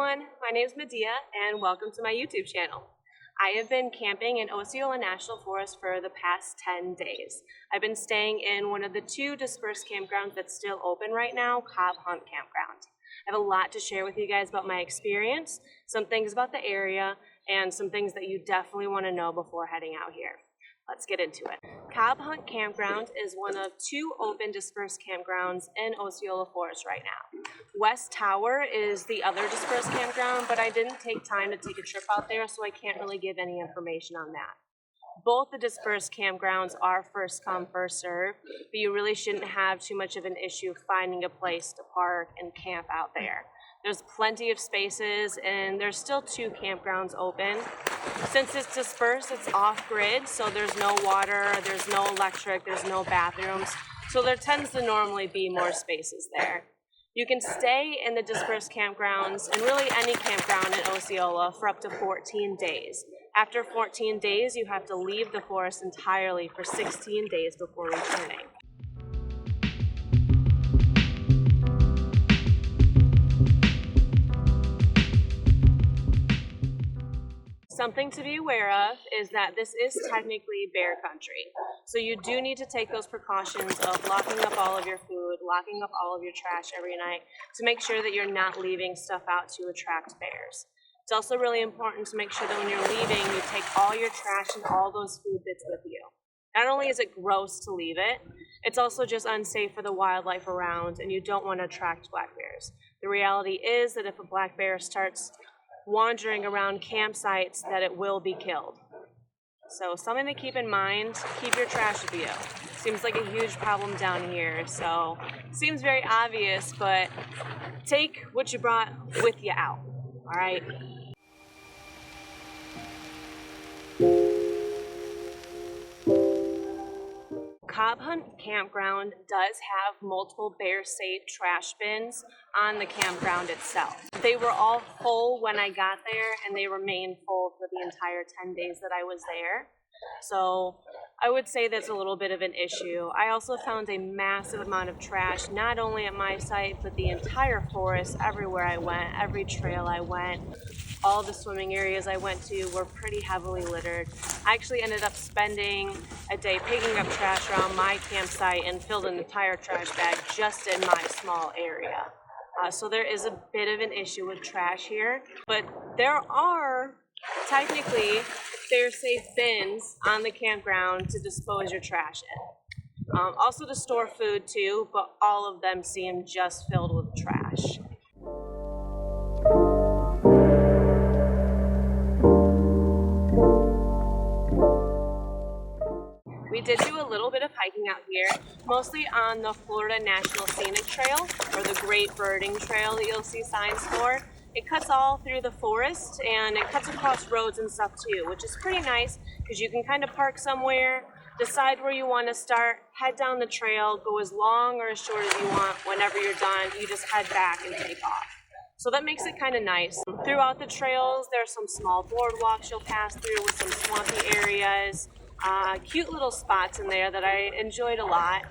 everyone, my name is Medea and welcome to my YouTube channel. I have been camping in Osceola National Forest for the past 10 days. I've been staying in one of the two dispersed campgrounds that's still open right now, Cobb Hunt Campground. I have a lot to share with you guys about my experience, some things about the area, and some things that you definitely want to know before heading out here. Let's get into it. Cobb Hunt Campground is one of two open dispersed campgrounds in Osceola Forest right now. West Tower is the other dispersed campground, but I didn't take time to take a trip out there, so I can't really give any information on that. Both the dispersed campgrounds are first come, first serve, but you really shouldn't have too much of an issue finding a place to park and camp out there. There's plenty of spaces, and there's still two campgrounds open. Since it's dispersed, it's off-grid, so there's no water, there's no electric, there's no bathrooms, so there tends to normally be more spaces there. You can stay in the dispersed campgrounds, and really any campground in Osceola, for up to 14 days. After 14 days, you have to leave the forest entirely for 16 days before returning. Something to be aware of is that this is technically bear country. So you do need to take those precautions of locking up all of your food, locking up all of your trash every night to make sure that you're not leaving stuff out to attract bears. It's also really important to make sure that when you're leaving, you take all your trash and all those food bits with you. Not only is it gross to leave it, it's also just unsafe for the wildlife around, and you don't want to attract black bears. The reality is that if a black bear starts wandering around campsites, that it will be killed. So something to keep in mind, keep your trash with you. Seems like a huge problem down here, so seems very obvious, but take what you brought with you out, all right? Cobb Hunt Campground does have multiple bear-safe trash bins on the campground itself. They were all full when I got there, and they remained full for the entire 10 days that I was there. So I would say that's a little bit of an issue. I also found a massive amount of trash, not only at my site, but the entire forest, everywhere I went, every trail I went. All the swimming areas I went to were pretty heavily littered. I actually ended up spending a day picking up trash around my campsite and filled an entire trash bag just in my small area. So there is a bit of an issue with trash here, but there are technically bear-safe bins on the campground to dispose your trash in. Also to store food too, but all of them seem just filled with trash. We did do a little bit of hiking out here, mostly on the Florida National Scenic Trail, or the Great Birding Trail that you'll see signs for. It cuts all through the forest, and it cuts across roads and stuff too, which is pretty nice because you can kind of park somewhere, decide where you want to start, head down the trail, go as long or as short as you want. Whenever you're done, you just head back and take off. So that makes it kind of nice. Throughout the trails, there are some small boardwalks you'll pass through with some swampy areas. Cute little spots in there that I enjoyed a lot.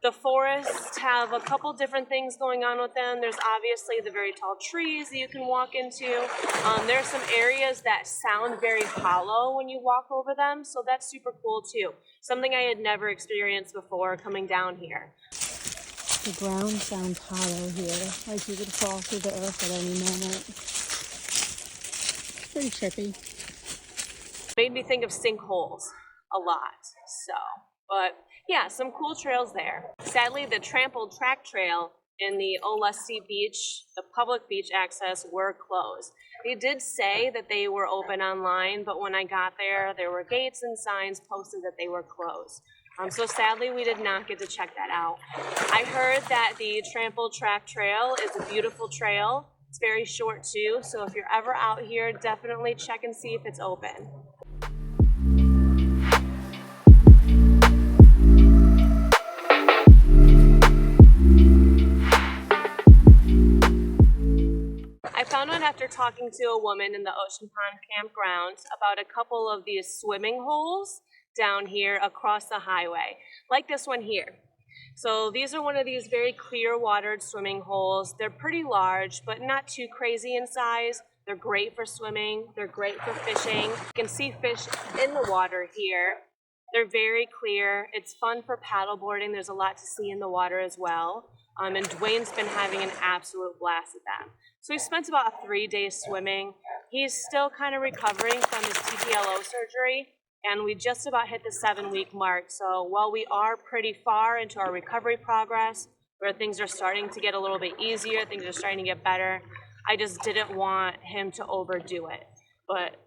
The forests have a couple different things going on with them. There's obviously the very tall trees that you can walk into. There are some areas that sound very hollow when you walk over them, so that's super cool too. Something I had never experienced before coming down here. The ground sounds hollow here, like you could fall through the earth at any moment. It's pretty trippy. Made me think of sinkholes a lot, but yeah, some cool trails there. Sadly, the trampled track trail and the Olustee Beach, the public beach access, were closed. They did say that they were open online, but when I got there, there were gates and signs posted that they were closed. So sadly, we did not get to check that out. I heard that the trampled track trail is a beautiful trail. It's very short too, so if you're ever out here, definitely check and see if it's open. I found out after talking to a woman in the Ocean Pond Campground about a couple of these swimming holes down here across the highway, like this one here. So these are one of these very clear watered swimming holes. They're pretty large, but not too crazy in size. They're great for swimming. They're great for fishing. You can see fish in the water here. They're very clear. It's fun for paddleboarding. There's a lot to see in the water as well. And Dwayne's been having an absolute blast at them. So we spent about 3 days swimming. He's still kind of recovering from his TPLO surgery, and we just about hit the 7-week mark. So while we are pretty far into our recovery progress, where things are starting to get a little bit easier, things are starting to get better, I just didn't want him to overdo it. But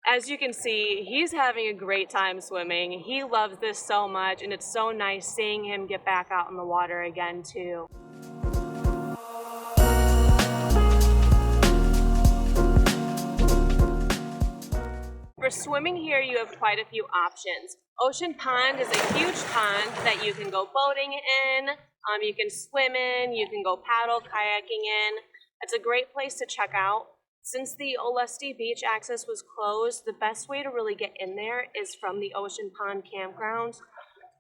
as you can see, he's having a great time swimming. He loves this so much, and it's so nice seeing him get back out in the water again too. For swimming here, you have quite a few options. Ocean Pond is a huge pond that you can go boating in, you can swim in, you can go paddle kayaking in. It's a great place to check out. Since the Olustee Beach access was closed, the best way to really get in there is from the Ocean Pond Campground,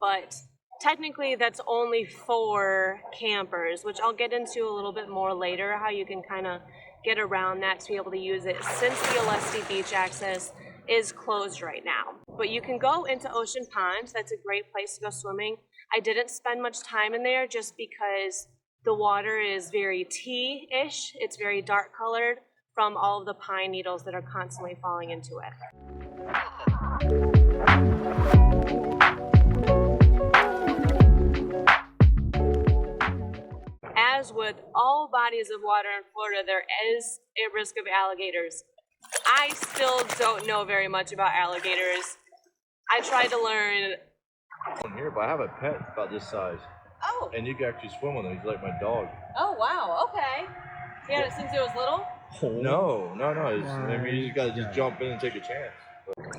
but technically that's only for campers, which I'll get into a little bit more later, how you can kind of get around that to be able to use it since the Olustee Beach access is closed right now. But you can go into Ocean Pond. That's a great place to go swimming. I didn't spend much time in there just because the water is very tea-ish. It's very dark colored from all of the pine needles that are constantly falling into it. As with all bodies of water in Florida, there is a risk of alligators. I still don't know very much about alligators. I tried to learn. Here, but I have a pet about this size. Oh. And you can actually swim with him. He's like my dog. Oh, wow. Okay. You had it since it was little? No. I mean, you just gotta just jump in and take a chance.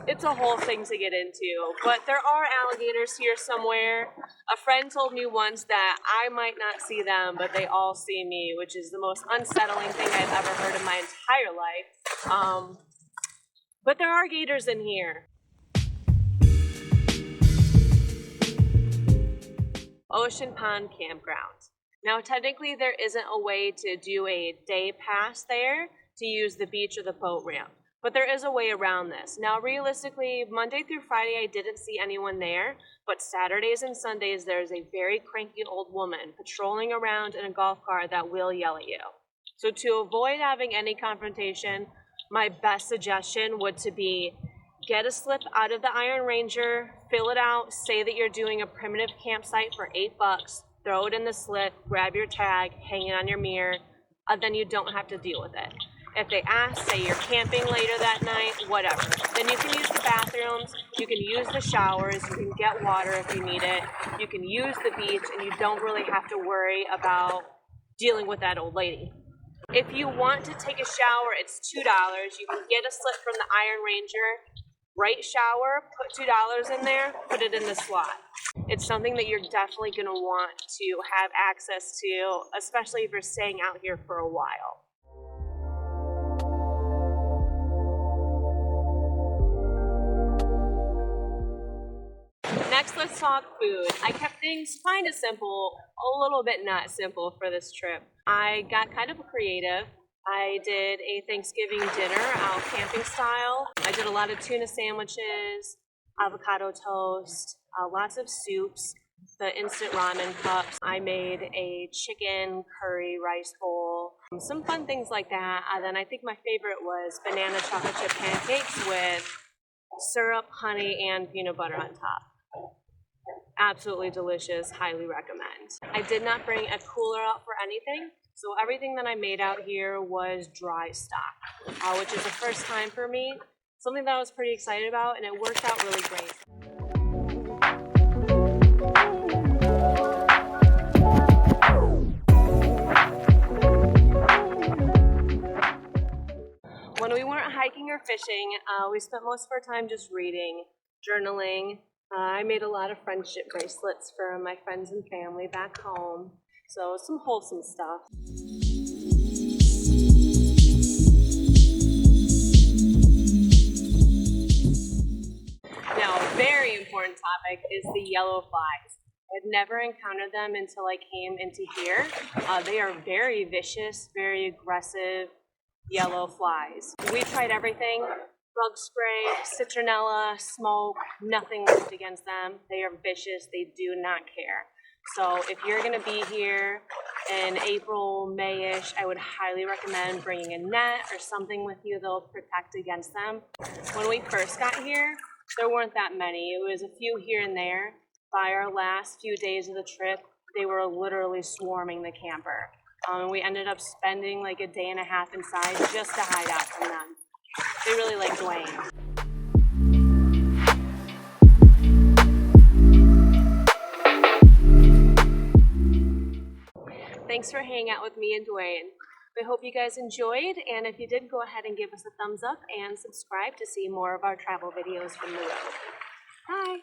It's a whole thing to get into, but there are alligators here somewhere. A friend told me once that I might not see them, but they all see me, which is the most unsettling thing I've ever heard in my entire life. But there are gators in here. Ocean Pond Campground. Now, technically, there isn't a way to do a day pass there to use the beach or the boat ramp. But there is a way around this. Now, realistically, Monday through Friday, I didn't see anyone there, but Saturdays and Sundays, there's a very cranky old woman patrolling around in a golf cart that will yell at you. So to avoid having any confrontation, my best suggestion would to be get a slip out of the Iron Ranger, fill it out, say that you're doing a primitive campsite for $8, throw it in the slip, grab your tag, hang it on your mirror, and then you don't have to deal with it. If they ask, say you're camping later that night, whatever. Then you can use the bathrooms, you can use the showers, you can get water if you need it, you can use the beach, and you don't really have to worry about dealing with that old lady. If you want to take a shower, it's $2. You can get a slip from the Iron Ranger, write shower, put $2 in there, put it in the slot. It's something that you're definitely going to want to have access to, especially if you're staying out here for a while. Next, let's talk food. I kept things kind of simple, a little bit not simple for this trip. I got kind of creative. I did a Thanksgiving dinner out camping style. I did a lot of tuna sandwiches, avocado toast, lots of soups, the instant ramen cups. I made a chicken curry rice bowl, some fun things like that. And then I think my favorite was banana chocolate chip pancakes with syrup, honey, and peanut butter on top. Absolutely delicious, highly recommend. I did not bring a cooler out for anything, so everything that I made out here was dry stock, which is the first time for me, something that I was pretty excited about, and it worked out really great. When we weren't hiking or fishing, we spent most of our time just reading, journaling. I made a lot of friendship bracelets for my friends and family back home, so some wholesome stuff. Now, a very important topic is the yellow flies. I'd never encountered them until I came into here. They are very vicious, very aggressive yellow flies. We tried everything, bug spray, citronella, smoke, nothing worked against them. They are vicious, they do not care. So if you're gonna be here in April, May-ish, I would highly recommend bringing a net or something with you that'll protect against them. When we first got here, there weren't that many. It was a few here and there. By our last few days of the trip, they were literally swarming the camper. We ended up spending like a day and a half inside just to hide out from them. They really like Dwayne. Thanks for hanging out with me and Dwayne. I hope you guys enjoyed, and if you did, go ahead and give us a thumbs up and subscribe to see more of our travel videos from the road. Bye!